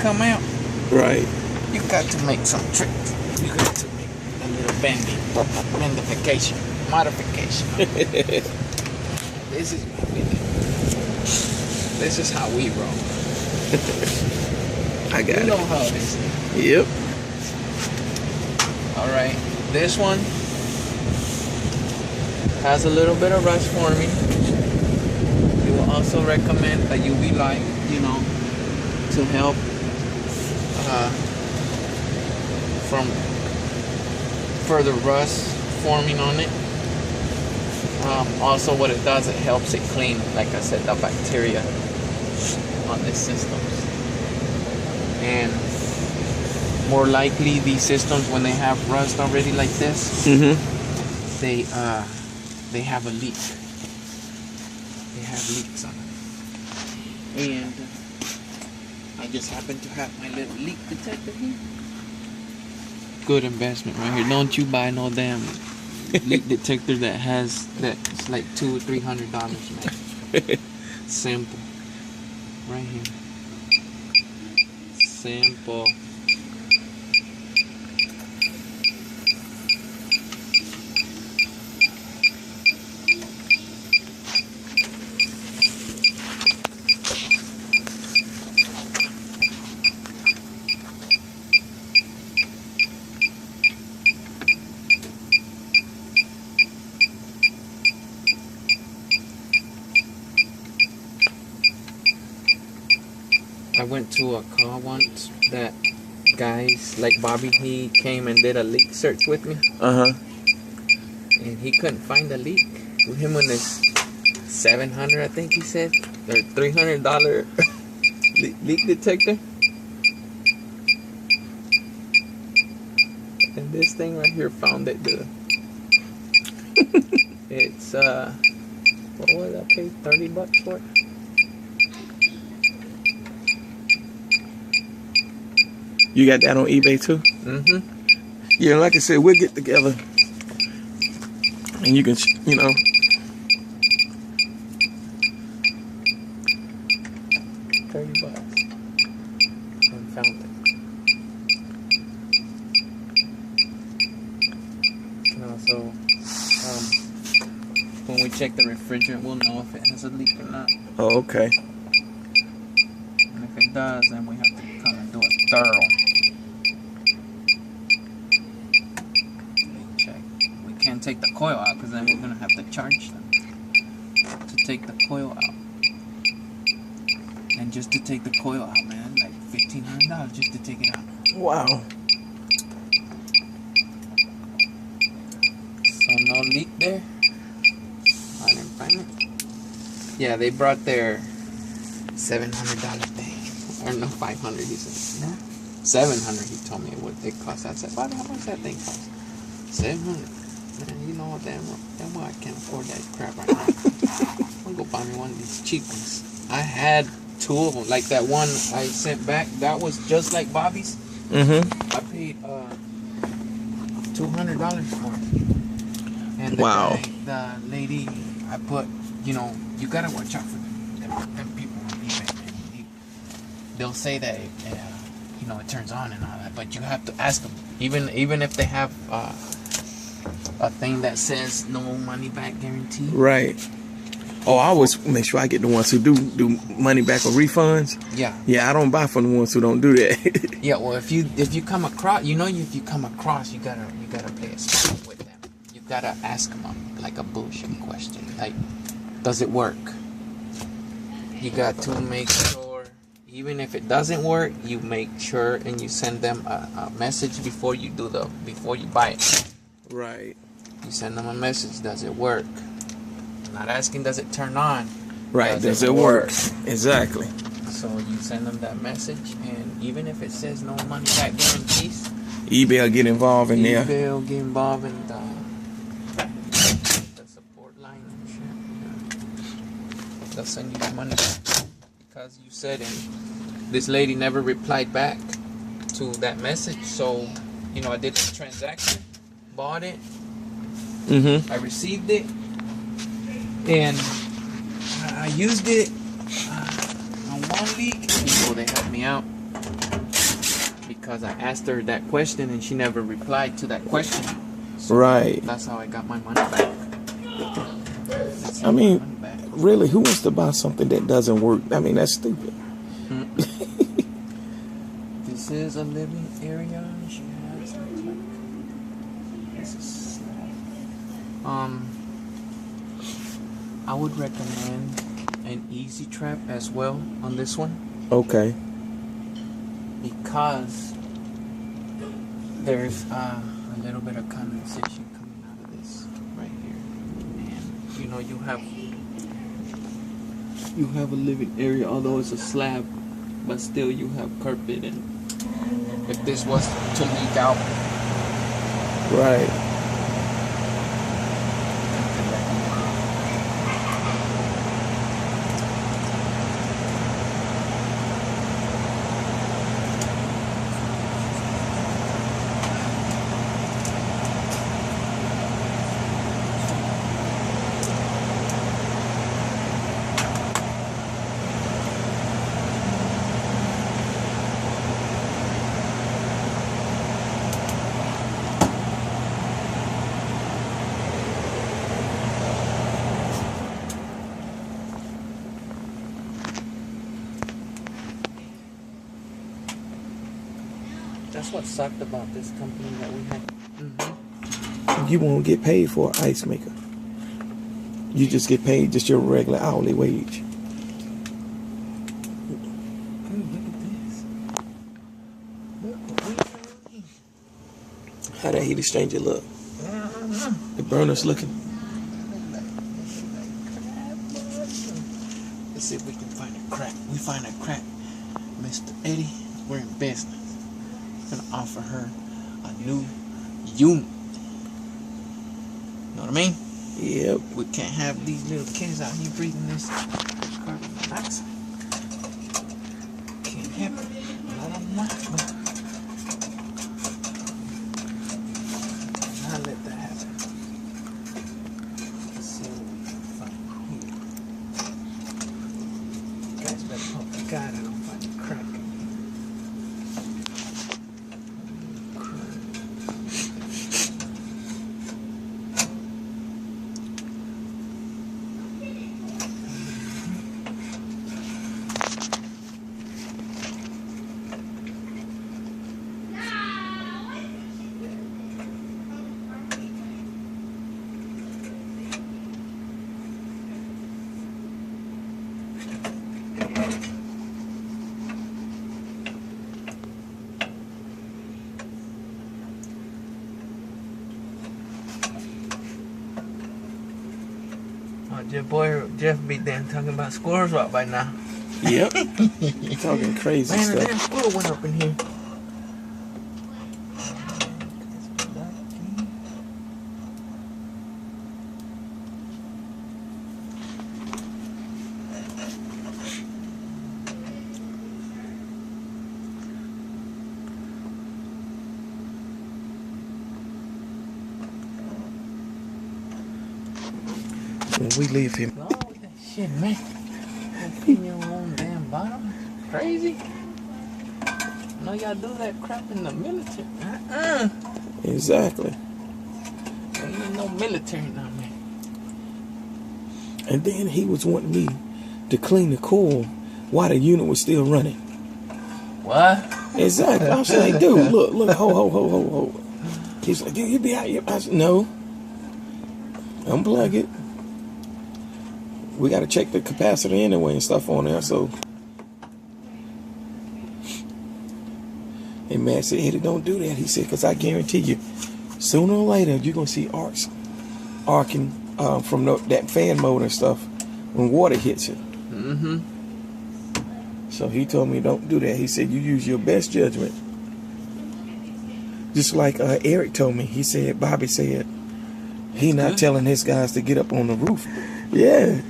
come out, Right. you got to make some tricks. You got to make a little modification. This is what we do. This is how we roll. I got You it. know how it is. Yep. Alright, this one has a little bit of rust forming. We will also recommend a UV light, to help from further rust forming on it. Also, what it does, it helps it clean, like I said, the bacteria on this system. And more likely, these systems, when they have rust already like this, they have a leak. They have leaks on them. And I just happen to have my little leak detector here. Good investment right here. Don't you buy no damn leak detector that's like $200 or $300, man. Simple. Right here. Simple. I went to a car once that guys like Bobby, he came and did a leak search with me. And he couldn't find a leak. With him on this $700, I think he said, or $300 leak detector. And this thing right here found it, dude. It's what was I paid $30 for it? You got that on eBay too? Yeah, like I said, we'll get together and you can, $30. And found it. And also, when we check the refrigerant, we'll know if it has a leak or not. Oh, okay. And if it does, then we have to come and do a thorough check. We can't take the coil out because then we're going to have to charge them to take the coil out. And just to take the coil out, man, like $1,500 just to take it out. Wow. So no leak there. I didn't find it. Yeah, they brought their $700 thing, or no, $500. He said, no, $700. He told me what it cost. I said, "Bobby, how much that thing cost?" $700. Man, you know what? Damn well, I can't afford that crap right now. I'm gonna go buy me one of these cheap ones. I had two of them, like that one I sent back. That was just like Bobby's. I paid $200 for it. And the lady, I put, you gotta watch out for them people on eBay, man. They'll say that it turns on and all that, but you have to ask them. Even if they have a thing that says no money back guarantee. Right. Oh, I always make sure I get the ones who do money back or refunds. Yeah. Yeah, I don't buy from the ones who don't do that. Yeah. Well, if you come across, you gotta play a spell with them. You gotta ask them like a bullshit question, like, does it work? You got to make sure, even if it doesn't work, you make sure and you send them a message before you buy it. Right. You send them a message. Does it work? Not asking, does it turn on? Right. Does it work? Exactly. So you send them that message, and even if it says no money back guarantees, eBay will get involved in there. eBay will get involved in the support line and shit. They'll send you the money back because you said it. This lady never replied back to that message, so I did the transaction, bought it, I received it, and I used it on one leak, so they helped me out. because I asked her that question and she never replied to that question. So right. That's how I got my money back. I mean, really, who wants to buy something that doesn't work? I mean, that's stupid. This is a living area. She has like this is I would recommend an easy trap as well on this one. Okay. Because there's a little bit of condensation coming out of this right here, and you know you have a living area, although it's a slab, but still you have carpet, and if this was to leak out, right. That's what sucked about this company that we had. You won't get paid for an ice maker. You just get paid just your regular hourly wage. How that heat exchanger look? The burner's looking. Let's see if we can find a crack. We find a crack. Mr. Eddie, we're in business. Gonna offer her a new unit. Know what I mean? Yep. We can't have these little kids out here breathing this carbon dioxide. Can't have it. Let them not. I'll let that happen. Let's see what we can find here. You guys better hope to God I don't find a crack. Your boy Jeff be there talking about squirrels right by now. Yep. Talking crazy Man, stuff. a damn squirrel went up in here. When we leave him. Oh, that shit, man. Clean your own damn bottom. Crazy. I know y'all do that crap in the military. Exactly. Ain't even no military now, man. And then he was wanting me to clean the coil while the unit was still running. What? Exactly. I was like, dude, look, ho. He's like, dude, you be out here. I said, no. Unplug it. We got to check the capacitor anyway and stuff on there, so. And man said, Eddie, don't do that. He said, because I guarantee you, sooner or later, you're going to see arcing from that fan motor and stuff when water hits it. Mm-hmm. So he told me, don't do that. He said, you use your best judgment. Just like Eric told me. He said, Bobby said, he not telling his guys to get up on the roof. Yeah.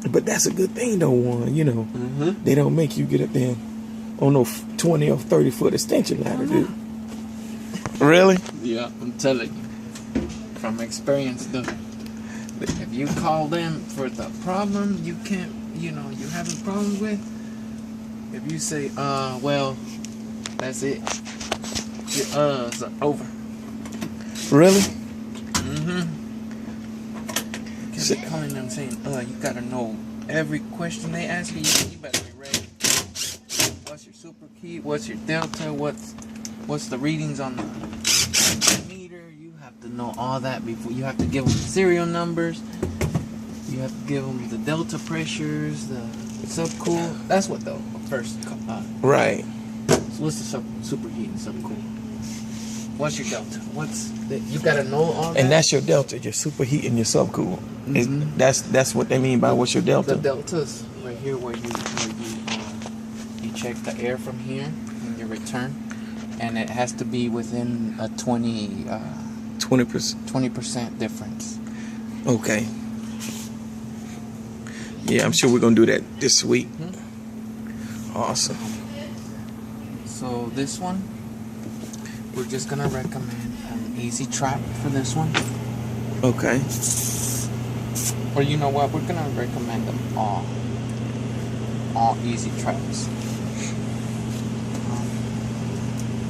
But that's a good thing, though, Warren. You know, they don't make you get up there on no 20 or 30 foot extension ladder, dude. Really? Yeah, I'm telling you. From experience, though. If you call them for the problem you can't, you're having problems with, if you say, well, that's it. your uhs are over. Really? Keep calling them saying, you gotta know every question they ask you. You better be ready. What's your super key? What's your delta? What's the readings on the meter? You have to know all that before. You have to give them the serial numbers. You have to give them the delta pressures, the subcool. That's what the first. Right. So what's the superheat and subcool? What's your delta? You gotta know all that. And that's your delta, your superheat and your subcool. That's what they mean by what's your delta. The delta's right here where you check the air from here in your return, and it has to be within a 20% difference. Okay. Yeah, I'm sure we're gonna do that this week. Awesome. So this one, we're just gonna recommend an easy trap for this one. Okay. Or you know what? We're gonna recommend them all easy traps.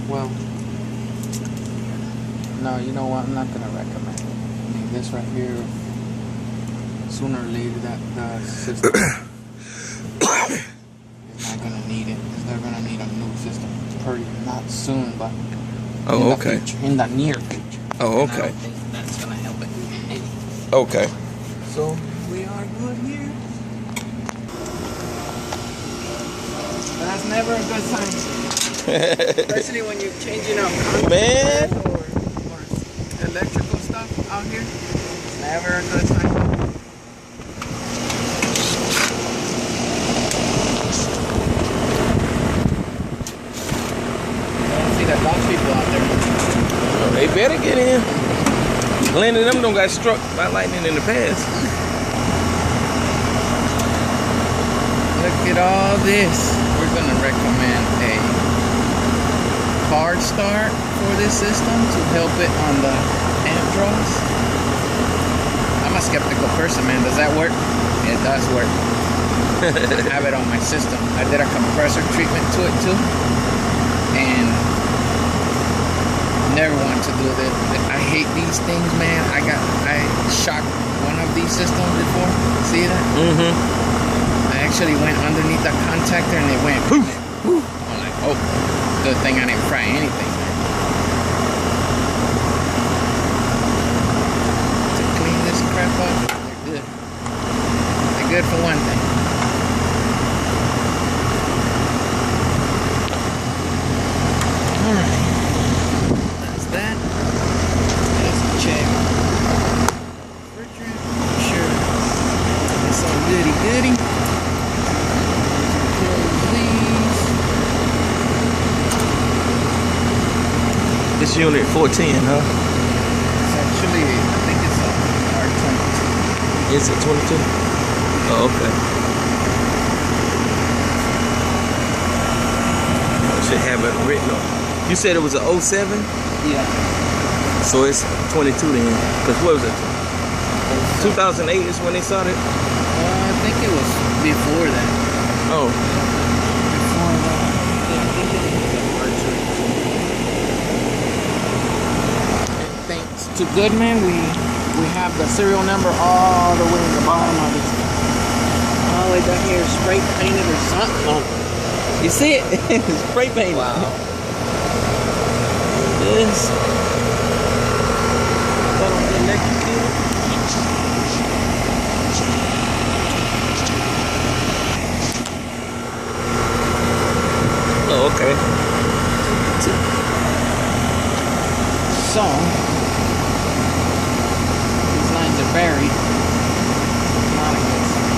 Well, no, you know what? I'm not gonna recommend it. I mean, this right here, sooner or later, that the system is not gonna need it. They're gonna need a new system. Not soon, but in the near future. Oh, And I okay. don't think that's gonna help it any. Okay. So we are good here. But that's never a good time. Especially when you're changing out Man. or electrical stuff out here. It's never a good time. I don't see that Dodge people out there. They better get in. Glenn and them don't got struck by lightning in the past. Look at all this. We're gonna recommend a hard start for this system to help it on the amp draws. I'm a skeptical person, man. Does that work? It does work. I have it on my system. I did a compressor treatment to it too, and never wanted to do this. I hate these things, man. I shocked one of these systems before. See that? I actually went underneath the contactor and it went poof. I'm like, oh, good thing I didn't fry anything. To clean this crap up, they're good. They're good for one thing. Alright. That's that. Let's check. Refrigerant. Sure. It's all goody goody. This unit 410, huh? It's actually, I think it's a R22. Is it 22? Oh, okay. I should have it written on. You said it was a 07? Yeah. So it's 22 then. Because what was it? 2008 is when they started? I think it was before that. Oh. Before that. Yeah, I think it was a R22. Thanks to Goodman, we have the serial number all the way in the bottom of it. All the way down here, spray painted or something on it. You see it? It's spray painted. Wow. This. That on the electrocutor. Oh, okay. So, these lines are buried. Not a good sign.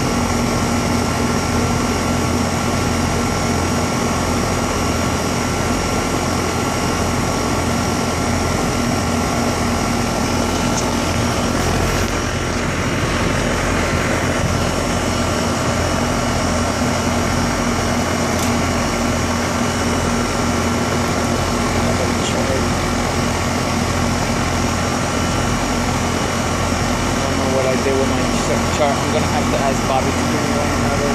Chart. I'm gonna have to ask Bobby to bring me another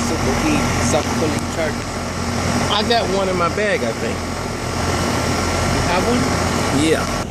super heat self-cooling chart. I got one in my bag, I think. one? Yeah.